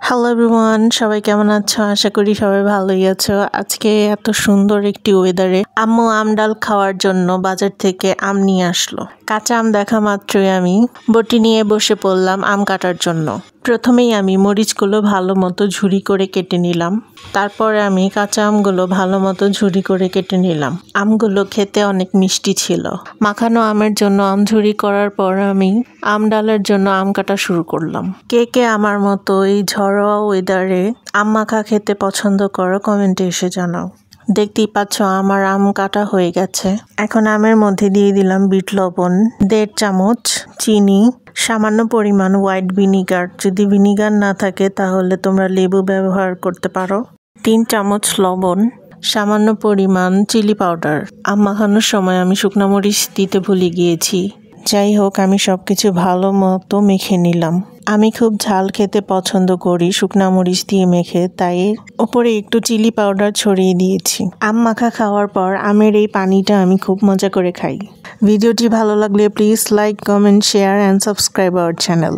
Hello everyone, সবাই কেমন আছো? আশা করি সবাই ভালোই আছো। আজকে এত সুন্দর একটি ওয়েদারে আম্মু আম ডাল খাওয়ার জন্য বাজার থেকে আম নিয়ে আসলো। কাঁচা আম দেখা মাত্রই আমি বটি নিয়ে বসে পড়লাম আম কাটার জন্য। প্রথমেই আমি মরিচগুলো ভালো মতো ঝুরি করে কেটে নিলাম। তারপরে আমি কাঁচা আমগুলো ভালো মতো ঝুরি করে কেটে নিলাম। আমগুলো খেতে অনেক মিষ্টি ছিল। মাখানো আমের জন্য আম ঝুরি করার পর আমি আম ডালের জন্য আম কাটা শুরু করলাম। কে কে আমার মতো এই ঝড়োয়া ওয়েদারে আম মাখা খেতে পছন্দ করো কমেন্টে এসে জানাও। দেখতেই পাচ্ছ আমার আম কাটা হয়ে গেছে। এখন আমের মধ্যে দিয়ে দিলাম বিট লবণ, 1.5 চামচ চিনি, সামান্য পরিমাণ হোয়াইট ভিনিগার। যদি ভিনিগার না থাকে তাহলে তোমরা লেবু ব্যবহার করতে পারো। 3 চামচ লবণ, সামান্য পরিমাণ চিলি পাউডার। আম মাখানোর সময় আমি শুকনো মরিচ দিতে ভুলে গিয়েছি। যাই হোক, আমি সবকিছু ভালো মতো মেখে নিলাম। আমি খুব ঝাল খেতে পছন্দ করি শুকনা মরিচ দিয়ে মেখে, তাই ওপরে একটু চিলি পাউডার ছড়িয়ে দিয়েছি। আম মাখা খাওয়ার পর আমের এই পানিটা আমি খুব মজা করে খাই। ভিডিওটি ভালো লাগলে please like, comment, share and subscribe our channel.